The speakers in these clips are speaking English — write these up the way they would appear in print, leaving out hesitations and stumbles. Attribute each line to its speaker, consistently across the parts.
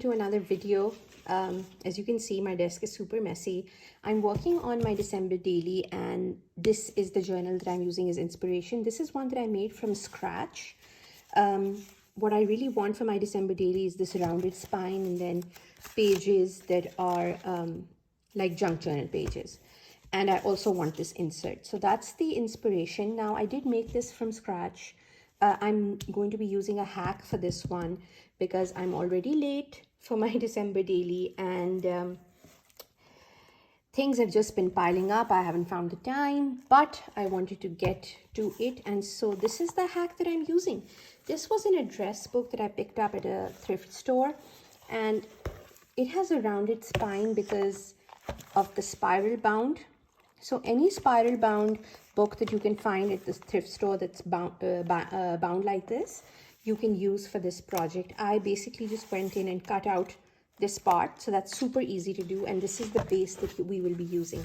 Speaker 1: to another video. As you can see, my desk is super messy. I'm working on my December daily, and this is the journal that I'm using as inspiration. This is one that I made from scratch. What I really want for my December daily is this rounded spine and then pages that are like junk journal pages. And I also want this insert. So that's the inspiration. Now, I did make this from scratch. I'm going to be using a hack for this one because I'm already late for my December daily, and things have just been piling up. I haven't found the time, but I wanted to get to it. And so this is the hack that I'm using. This was an address book that I picked up at a thrift store, and it has a rounded spine because of the spiral bound. So any spiral bound book that you can find at this thrift store that's bound like this, you can use for this project. I basically just went in and cut out this part, so that's super easy to do, and this is the base that we will be using.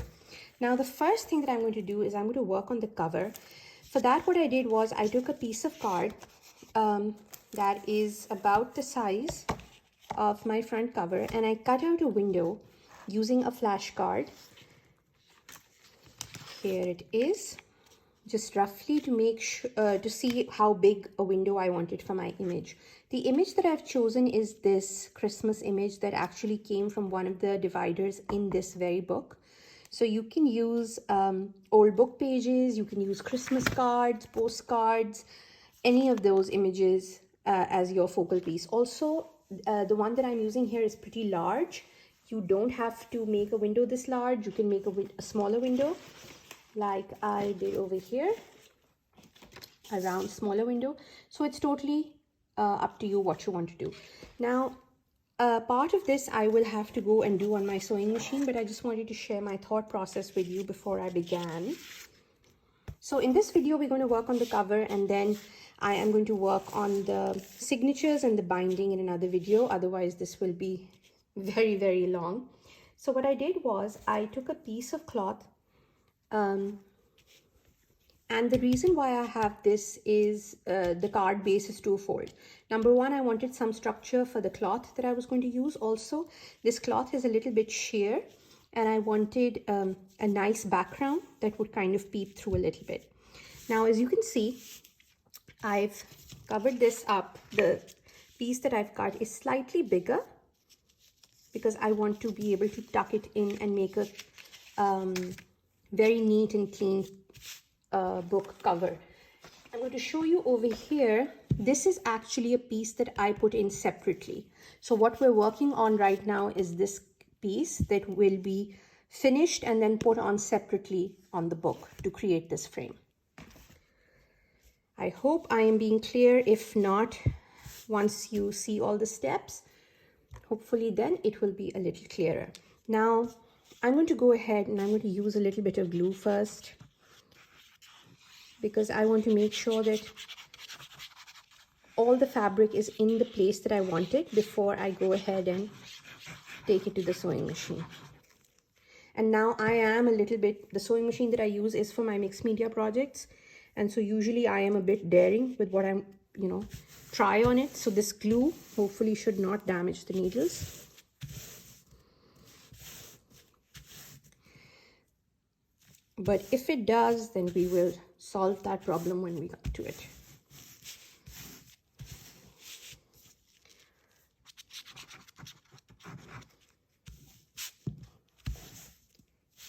Speaker 1: Now, the first thing that I'm going to do is I'm going to work on the cover. For that, what I did was I took a piece of card that is about the size of my front cover, and I cut out a window using a flashcard. Here it is, just roughly to make sure to see how big a window I wanted for my image. The image that I've chosen is this Christmas image that actually came from one of the dividers in this very book. So you can use old book pages, you can use Christmas cards, postcards, any of those images as your focal piece. Also, the one that I'm using here is pretty large. You don't have to make a window this large. You can make a smaller window, like I did over here, a round smaller window. So it's totally up to you what you want to do. Now, part of this I will have to go and do on my sewing machine, but I just wanted to share my thought process with you before I began. So in this video, we're going to work on the cover, and then I am going to work on the signatures and the binding in another video. Otherwise, this will be very, very long. So what I did was I took a piece of cloth, and the reason why I have this is the card base is twofold. Number one, I wanted some structure for the cloth that I was going to use. Also, this cloth is a little bit sheer, and I wanted a nice background that would kind of peep through a little bit. Now, as you can see, I've covered this up. The piece that I've cut is slightly bigger because I want to be able to tuck it in and make a very neat and clean book cover. I'm going to show you over here. This is actually a piece that I put in separately. So what we're working on right now is this piece that will be finished and then put on separately on the book to create this frame. I hope I am being clear. If not, once you see all the steps, hopefully then it will be a little clearer. Now, I'm going to go ahead and I'm going to use a little bit of glue first, because I want to make sure that all the fabric is in the place that I want it before I go ahead and take it to the sewing machine. And now I am a little bit, the sewing machine that I use is for my mixed media projects. And so usually I am a bit daring with what I'm, try on it. So this glue hopefully should not damage the needles. But if it does, then we will solve that problem when we get to it.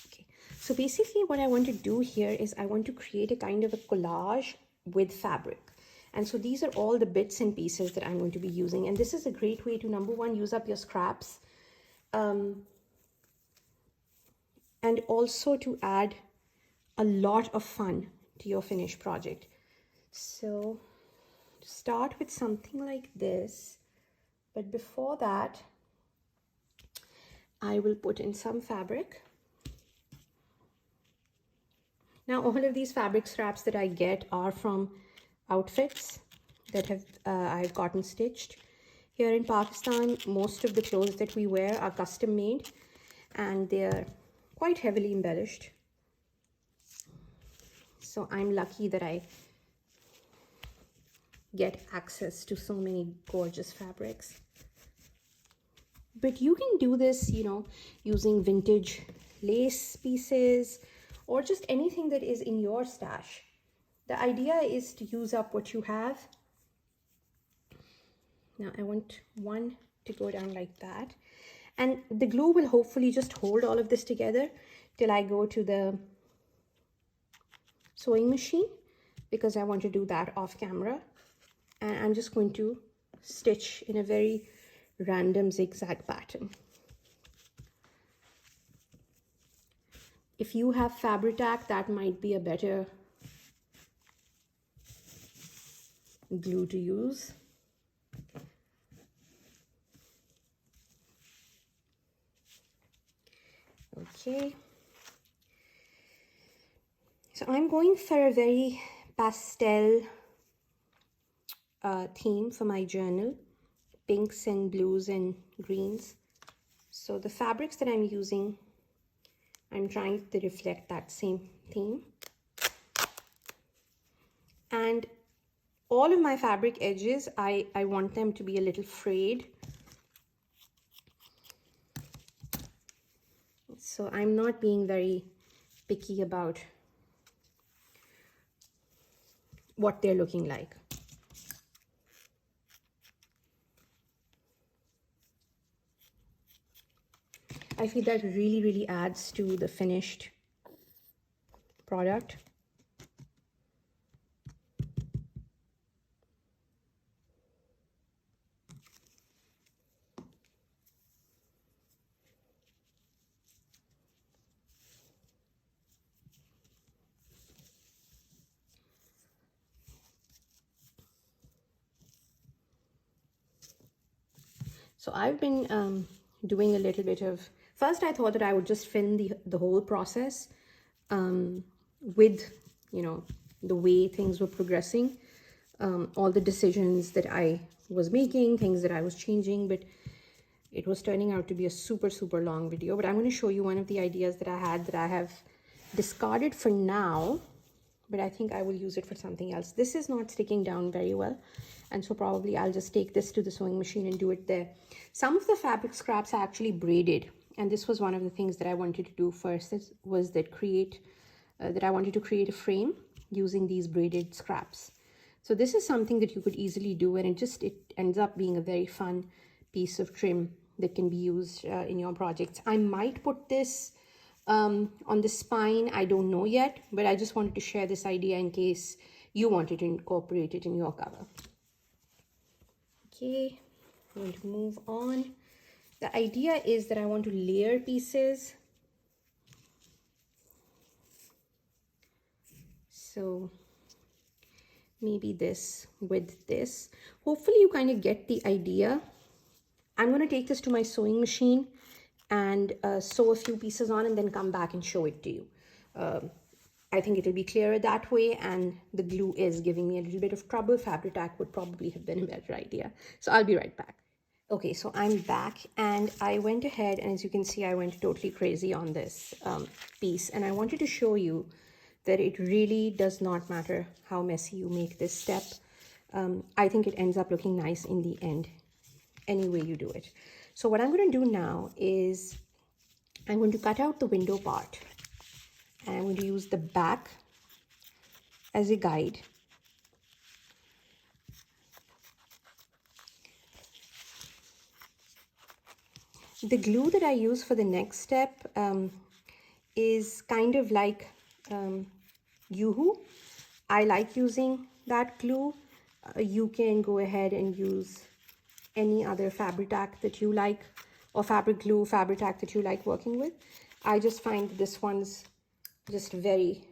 Speaker 1: Okay, so basically what I want to do here is I want to create a kind of a collage with fabric. And so these are all the bits and pieces that I'm going to be using. And this is a great way to, number one, use up your scraps, and also to add a lot of fun to your finished project. So start with something like this, but before that, I will put in some fabric. Now, all of these fabric scraps that I get are from outfits that have I've gotten stitched. Here in Pakistan, most of the clothes that we wear are custom made, and they're quite heavily embellished. So I'm lucky that I get access to so many gorgeous fabrics. But you can do this, you know, using vintage lace pieces or just anything that is in your stash. The idea is to use up what you have. Now I want one to go down like that. And the glue will hopefully just hold all of this together till I go to the sewing machine, because I want to do that off camera. And I'm just going to stitch in a very random zigzag pattern. If you have Fabri-Tac, that might be a better glue to use. Okay. So I'm going for a very pastel theme for my journal, pinks and blues and greens. So the fabrics that I'm using, I'm trying to reflect that same theme. And all of my fabric edges, I want them to be a little frayed. So I'm not being very picky about what they're looking like. I feel that really, really adds to the finished product. So I've been doing a little bit of, first I thought that I would just film the whole process with, you know, the way things were progressing, all the decisions that I was making, things that I was changing, but it was turning out to be a super, super long video. But I'm going to show you one of the ideas that I had that I have discarded for now, but I think I will use it for something else. This is not sticking down very well, and so probably I'll just take this to the sewing machine and do it there. Some of the fabric scraps are actually braided, and this was one of the things that I wanted to do first, was that I wanted to create a frame using these braided scraps. So this is something that you could easily do, and it ends up being a very fun piece of trim that can be used in your projects. I might put this on the spine, I don't know yet, but I just wanted to share this idea in case you wanted to incorporate it in your cover. Okay, I'm going to move on. The idea is that I want to layer pieces. So maybe this with this. Hopefully you kind of get the idea. I'm going to take this to my sewing machine and sew a few pieces on and then come back and show it to you. I think it'll be clearer that way, and the glue is giving me a little bit of trouble. Fabri-Tac would probably have been a better idea. So I'll be right back. Okay, so I'm back, and I went ahead, and as you can see, I went totally crazy on this piece, and I wanted to show you that it really does not matter how messy you make this step. I think it ends up looking nice in the end, any way you do it. So what I'm going to do now is I'm going to cut out the window part, and I'm going to use the back as a guide. The glue that I use for the next step is kind of like Yoo-Hoo. I like using that glue. You can go ahead and use any other Fabri-Tac that you like, or fabric glue, Fabri-Tac that you like working with. I just find this one's just very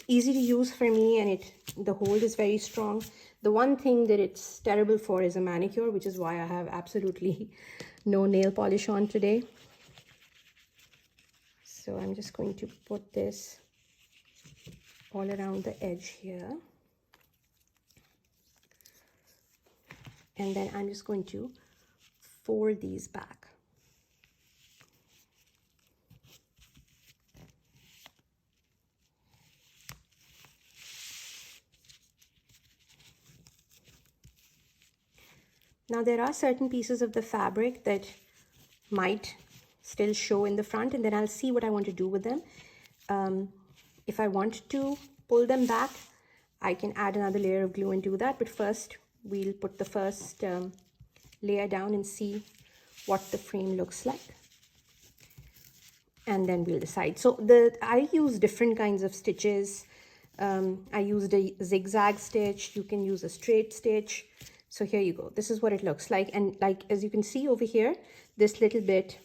Speaker 1: easy to use for me, and the hold is very strong. The one thing that it's terrible for is a manicure, which is why I have absolutely no nail polish on today. So I'm just going to put this all around the edge here. And then I'm just going to fold these back. Now there are certain pieces of the fabric that might still show in the front, and then I'll see what I want to do with them. If I want to pull them back, I can add another layer of glue and do that, but first we'll put the first layer down and see what the frame looks like, and then we'll decide. So I use different kinds of stitches. I used a zigzag stitch. You can use a straight stitch. So here you go. This is what it looks like. And like, as you can see over here, this little bit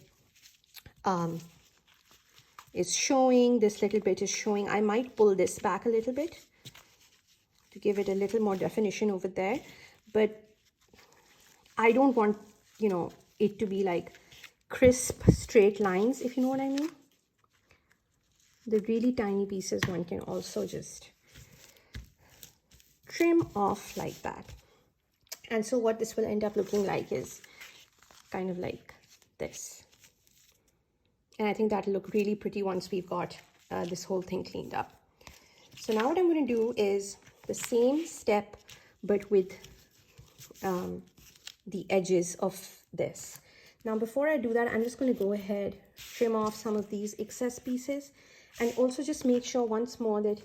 Speaker 1: is showing. This little bit is showing. I might pull this back a little bit to give it a little more definition over there. But I don't want, you know, it to be like crisp, straight lines, if you know what I mean. The really tiny pieces one can also just trim off like that. And so what this will end up looking like is kind of like this. And I think that'll look really pretty once we've got this whole thing cleaned up. So now what I'm going to do is the same step, but with the edges of this. Now before I do that, I'm just going to go ahead, trim off some of these excess pieces, and also just make sure once more that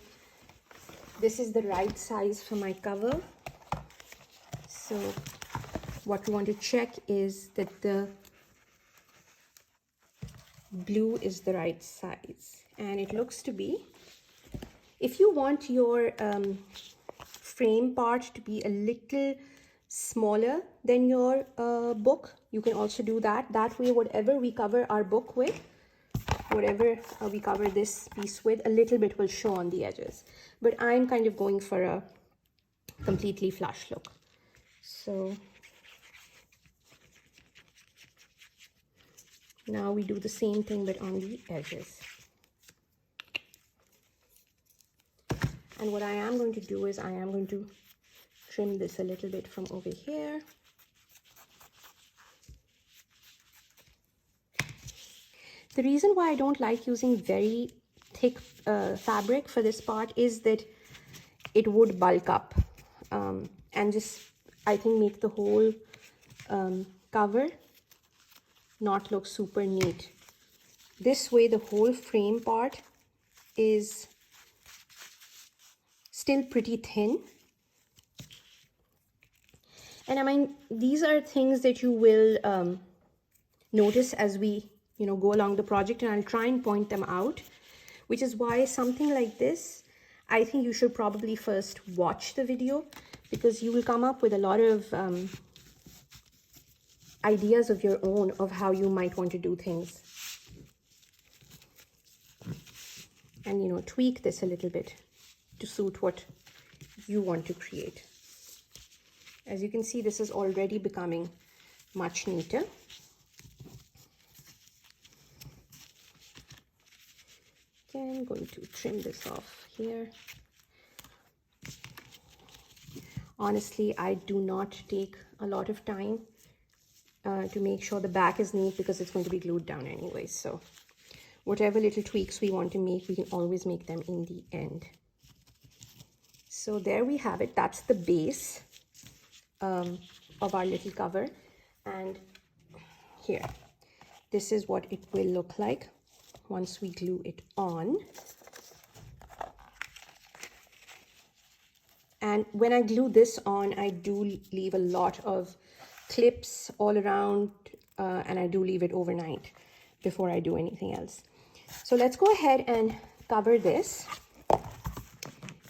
Speaker 1: this is the right size for my cover. So what we want to check is that the blue is the right size, and it looks to be. If you want your frame part to be a little smaller than your book, you can also do that. That way, whatever we cover our book with, whatever we cover this piece with, a little bit will show on the edges. But I'm kind of going for a completely flush look. So now we do the same thing but on the edges. And what I am going to do is I am going to trim this a little bit from over here. The reason why I don't like using very thick fabric for this part is that it would bulk up and just, I think, make the whole cover not look super neat. This way the whole frame part is still pretty thin. And I mean, these are things that you will notice as we, you know, go along the project, and I'll try and point them out, which is why something like this, I think you should probably first watch the video, because you will come up with a lot of ideas of your own of how you might want to do things. And, you know, tweak this a little bit to suit what you want to create. As you can see, this is already becoming much neater. Again, going to trim this off here. Honestly, I do not take a lot of time to make sure the back is neat, because it's going to be glued down anyway. So whatever little tweaks we want to make, we can always make them in the end. So there we have it. That's the base of our little cover. And here, this is what it will look like once we glue it on. And when I glue this on, I do leave a lot of clips all around, and I do leave it overnight before I do anything else. So let's go ahead and cover this,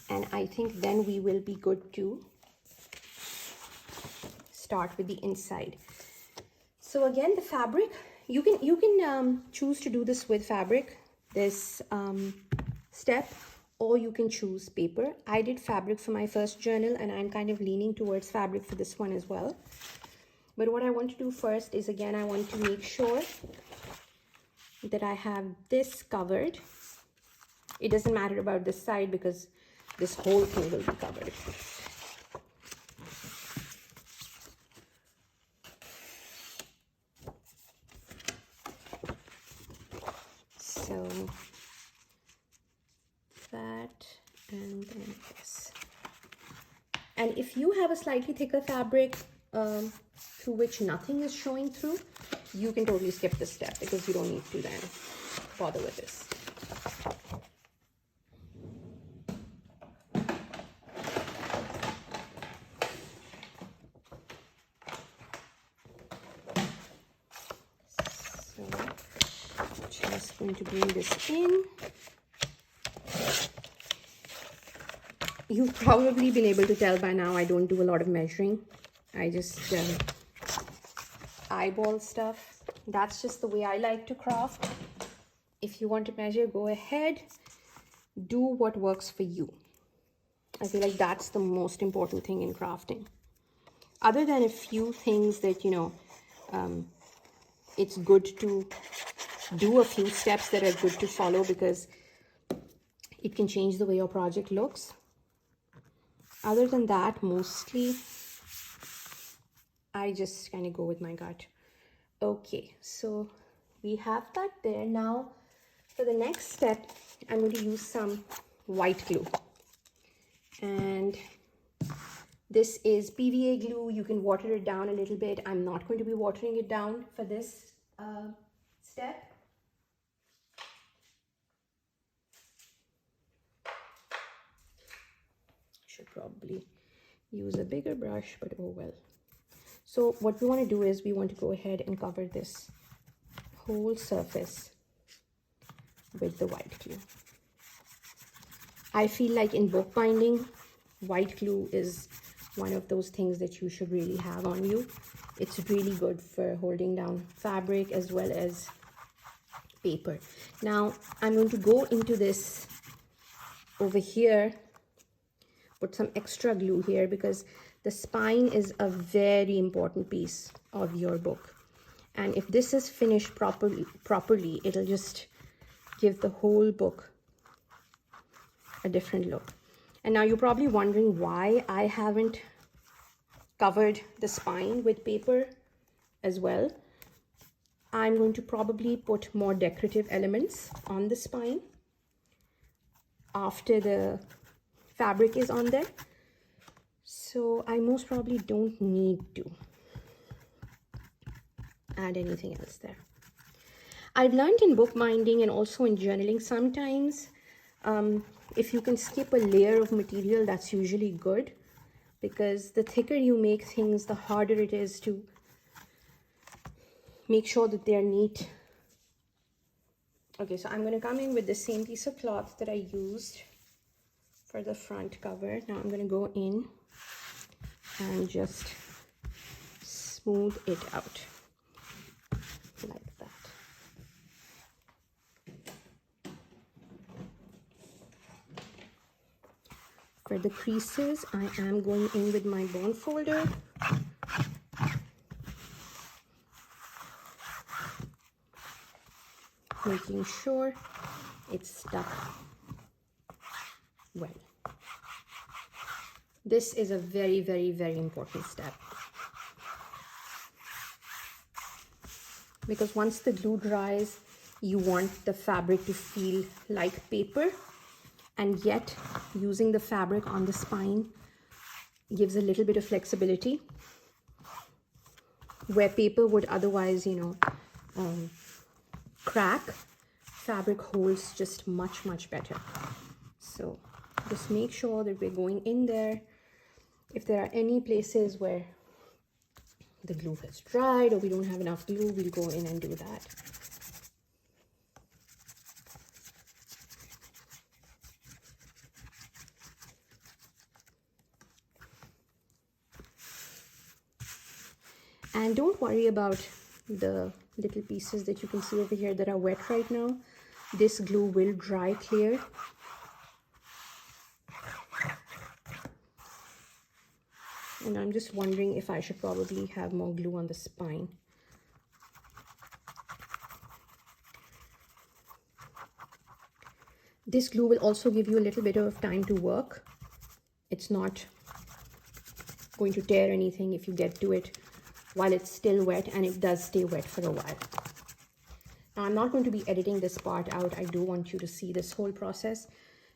Speaker 1: and I think then we will be good to start with the inside. So again, the fabric, you can choose to do this with fabric, this step, or you can choose paper. I did fabric for my first journal, and I'm kind of leaning towards fabric for this one as well. But what I want to do first is, again, I want to make sure that I have this covered. It doesn't matter about this side, because this whole thing will be covered. So that, and then this. And if you have a slightly thicker fabric, through which nothing is showing through, you can totally skip this step because you don't need to then bother with this. So just going to bring this in. You've probably been able to tell by now I don't do a lot of measuring. I just eyeball stuff. That's just the way I like to craft. If you want to measure, go ahead. Do what works for you. I feel like that's the most important thing in crafting. Other than a few things that, you know, it's good to do a few steps that are good to follow because it can change the way your project looks. Other than that, mostly I just kind of go with my gut. Okay, so we have that there. Now for the next step, I'm going to use some white glue. And this is PVA glue. You can water it down a little bit. I'm not going to be watering it down for this step. Should probably use a bigger brush, but oh well. So what we want to do is we want to go ahead and cover this whole surface with the white glue. I feel like in bookbinding, white glue is one of those things that you should really have on you. It's really good for holding down fabric as well as paper. Now I'm going to go into this over here, put some extra glue here because the spine is a very important piece of your book. And if this is finished properly, it'll just give the whole book a different look. And now you're probably wondering why I haven't covered the spine with paper as well. I'm going to probably put more decorative elements on the spine after the fabric is on there. So I most probably don't need to add anything else there. I've learned in bookbinding and also in journaling sometimes if you can skip a layer of material, that's usually good, because the thicker you make things, the harder it is to make sure that they're neat. Okay, so I'm going to come in with the same piece of cloth that I used for the front cover. Now I'm going to go in and just smooth it out like that. For the creases, I am going in with my bone folder. Making sure it's stuck well. This is a very, very, very important step, because once the glue dries, you want the fabric to feel like paper, and yet using the fabric on the spine gives a little bit of flexibility where paper would otherwise, you know, crack. Fabric holds just much, much better. So just make sure that we're going in there. If there are any places where the glue has dried or we don't have enough glue, we'll go in and do that. And don't worry about the little pieces that you can see over here that are wet right now. This glue will dry clear. And I'm just wondering if I should probably have more glue on the spine. This glue will also give you a little bit of time to work. It's not going to tear anything if you get to it while it's still wet, and it does stay wet for a while. Now, I'm not going to be editing this part out. I do want you to see this whole process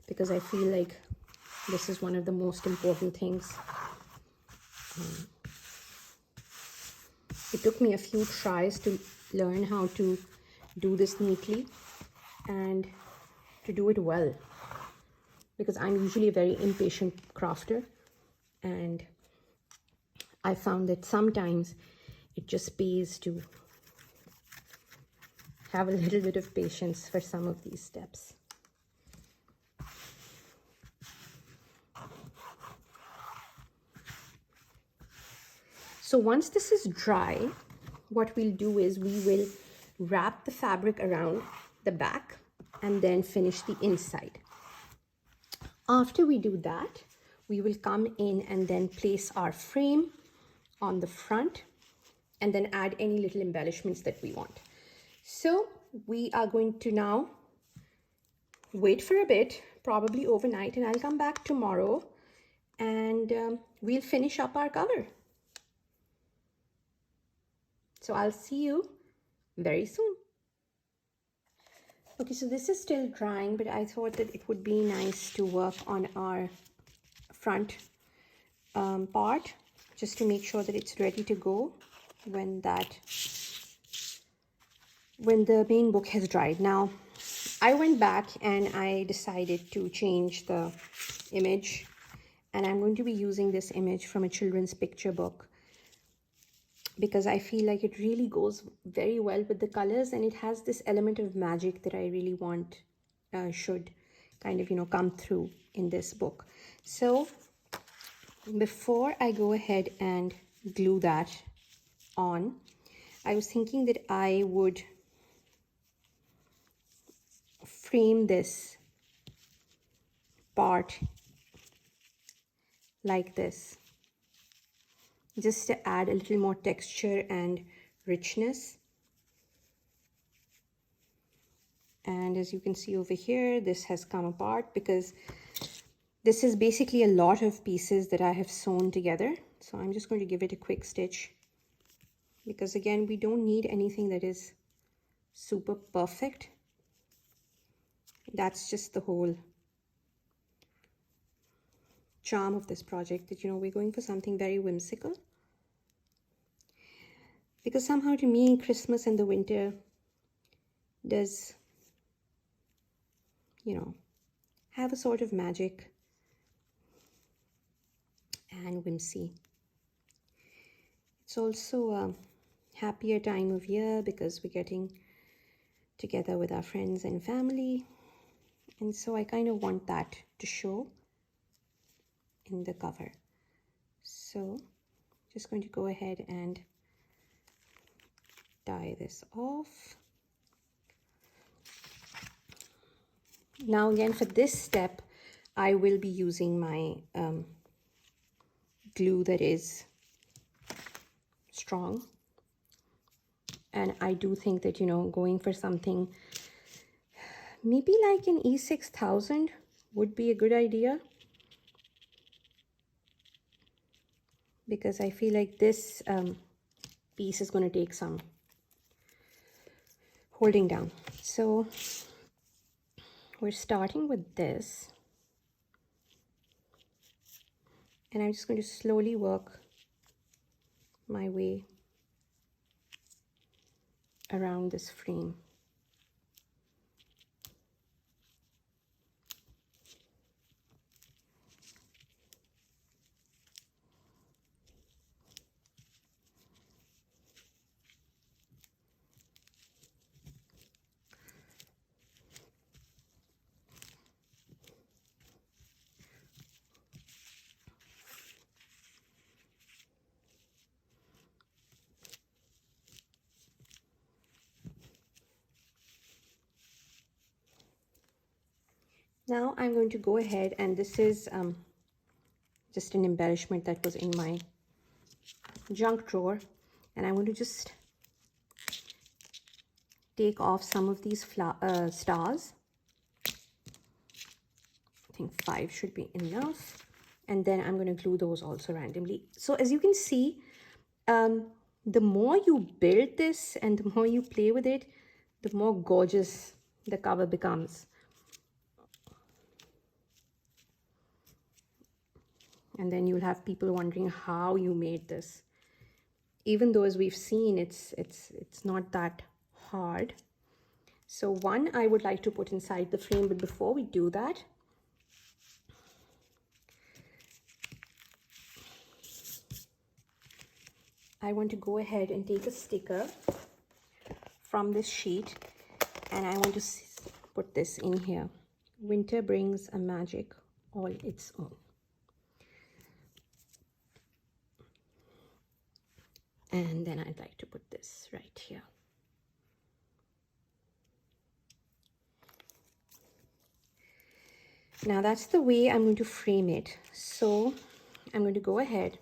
Speaker 1: because I feel like this is one of the most important things. It took me a few tries to learn how to do this neatly and to do it well, because I'm usually a very impatient crafter, and I found that sometimes it just pays to have a little bit of patience for some of these steps. So once this is dry, what we'll do is we will wrap the fabric around the back and then finish the inside. After we do that, we will come in and then place our frame on the front and then add any little embellishments that we want. So we are going to now wait for a bit, probably overnight, and I'll come back tomorrow and we'll finish up our cover. So I'll see you very soon. Okay, so this is still drying, but I thought that it would be nice to work on our front part just to make sure that it's ready to go when the main book has dried. Now, I went back and I decided to change the image, and I'm going to be using this image from a children's picture book because I feel like it really goes very well with the colors, and it has this element of magic that I really want should kind of, come through in this book. So before I go ahead and glue that on, I was thinking that I would frame this part like this, just to add a little more texture and richness. And as you can see over here, this has come apart because this is basically a lot of pieces that I have sewn together. So I'm just going to give it a quick stitch because, again, we don't need anything that is super perfect. That's just the whole charm of this project, that we're going for something very whimsical, because somehow to me Christmas and the winter does have a sort of magic and whimsy. It's also a happier time of year because we're getting together with our friends and family, and so I kind of want that to show in the cover. So just going to go ahead and tie this off. Now again, for this step I will be using my glue that is strong, and I do think that going for something maybe like an E6000 would be a good idea, because I feel like this piece is going to take some holding down. So we're starting with this, and I'm just going to slowly work my way around this frame. Now I'm going to go ahead, and this is just an embellishment that was in my junk drawer, and I'm going to just take off some of these stars. I think 5 should be enough, and then I'm going to glue those also randomly. So as you can see, the more you build this and the more you play with it, the more gorgeous the cover becomes. And then you'll have people wondering how you made this. even though as we've seen, it's not that hard. So one I would like to put inside the frame, but before we do that, I want to go ahead and take a sticker from this sheet, and I want to put this in here. Winter brings a magic all its own. And then I'd like to put this right here. Now that's the way I'm going to frame it. So I'm going to go ahead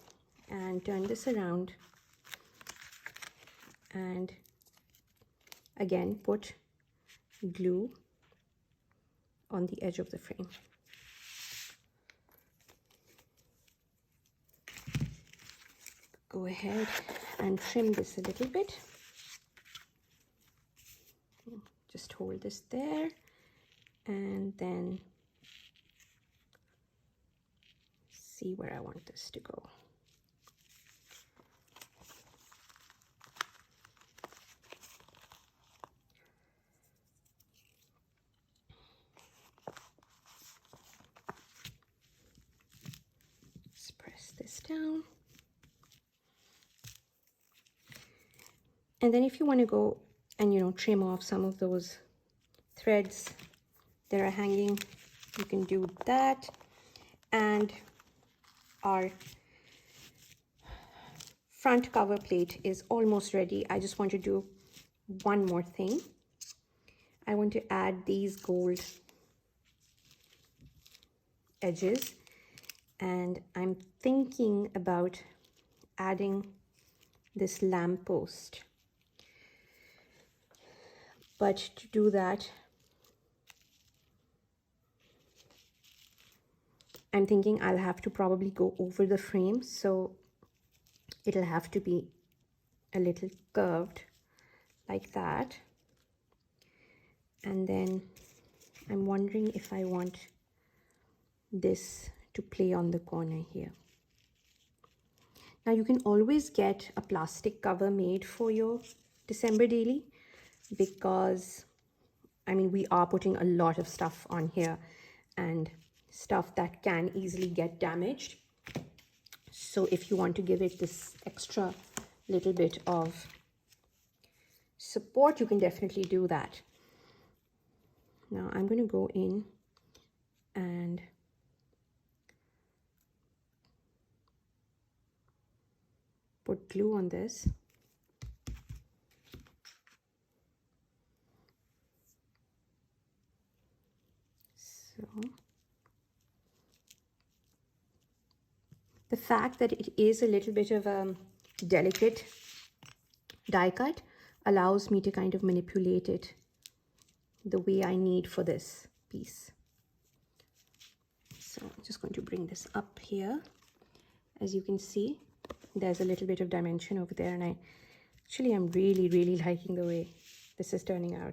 Speaker 1: and turn this around and again put glue on the edge of the frame. Go ahead and trim this a little bit. Just hold this there and then see where I want this to go. Just press this down. And then if you want to go and, you know, trim off some of those threads that are hanging, you can do that. And our front cover plate is almost ready. I just want to do one more thing. I want to add these gold edges, and I'm thinking about adding this lamppost. But to do that, I'm thinking I'll have to probably go over the frame, so it'll have to be a little curved like that. And then I'm wondering if I want this to play on the corner here. Now you can always get a plastic cover made for your December daily, because I mean, we are putting a lot of stuff on here and stuff that can easily get damaged. So if you want to give it this extra little bit of support, you can definitely do that. Now I'm going to go in and put glue on this. So the fact that it is a little bit of a delicate die cut allows me to kind of manipulate it the way I need for this piece. So I'm just going to bring this up here. As you can see, there's a little bit of dimension over there, and I'm really liking the way this is turning out.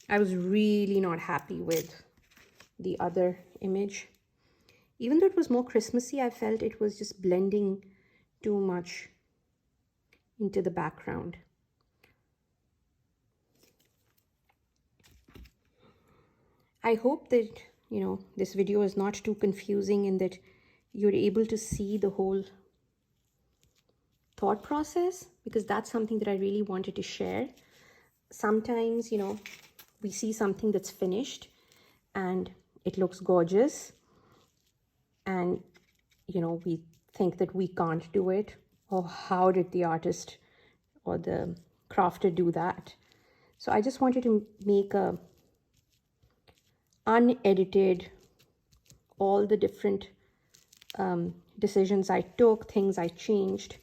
Speaker 1: I was really not happy with the other image. Even though it was more Christmassy, I felt it was just blending too much into the background. I hope that, you know, this video is not too confusing and that you're able to see the whole thought process, because that's something that I really wanted to share. Sometimes, you know, we see something that's finished and it looks gorgeous, and, you know, we think that we can't do it, or how did the artist or the crafter do that? So I just wanted to make a unedited, all the different decisions I took, things I changed,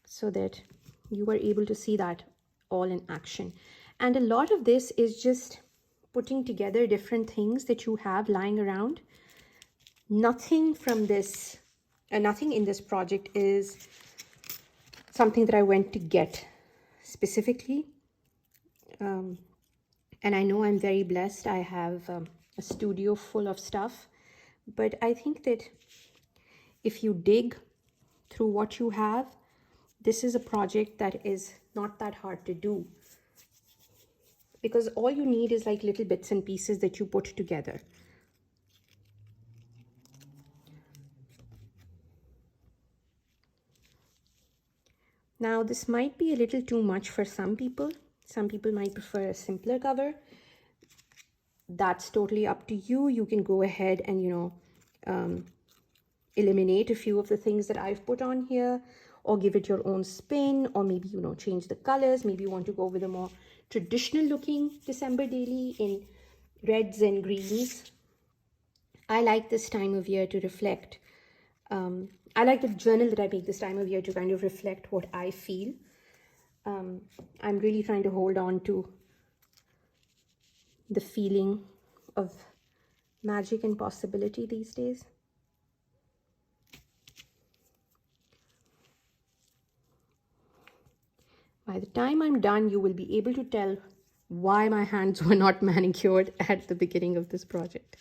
Speaker 1: so that you were able to see that all in action. And a lot of this is just putting together different things that you have lying around. Nothing from this, nothing in this project is something that I went to get specifically. And I know I'm very blessed. I have a studio full of stuff. But I think that if you dig through what you have, this is a project that is not that hard to do, because all you need is like little bits and pieces that you put together. Now, this might be a little too much for some people. Some people might prefer a simpler cover. That's totally up to you. You can go ahead and, eliminate a few of the things that I've put on here, or give it your own spin, or maybe, change the colors. Maybe you want to go with a more traditional looking December daily in reds and greens. I like this time of year to reflect. I like the journal that I make this time of year to kind of reflect what I feel. I'm really trying to hold on to the feeling of magic and possibility these days. By the time I'm done, you will be able to tell why my hands were not manicured at the beginning of this project.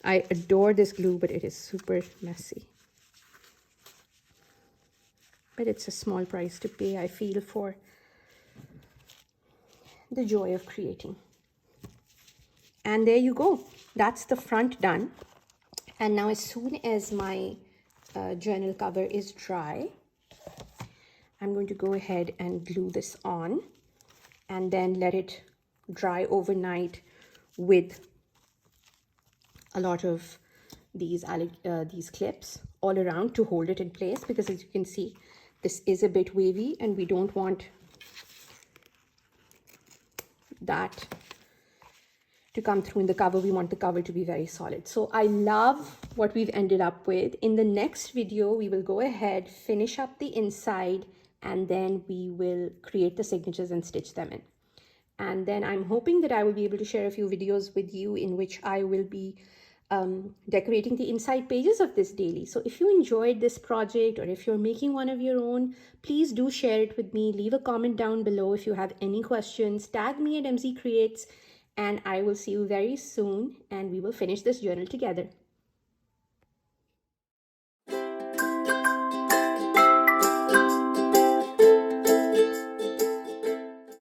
Speaker 1: I adore this glue, but it is super messy. But it's a small price to pay, I feel, for the joy of creating. And there you go. That's the front done. And now as soon as my journal cover is dry, I'm going to go ahead and glue this on and then let it dry overnight with a lot of these clips all around to hold it in place, because as you can see, this is a bit wavy and we don't want that to come through in the cover. We want the cover to be very solid. So I love what we've ended up with. In the next video, we will go ahead, finish up the inside, and then we will create the signatures and stitch them in. And then I'm hoping that I will be able to share a few videos with you in which I will be decorating the inside pages of this daily. So if you enjoyed this project, or if you're making one of your own, please do share it with me. Leave a comment down below if you have any questions. Tag me at MZ Creates, and I will see you very soon, and we will finish this journal together.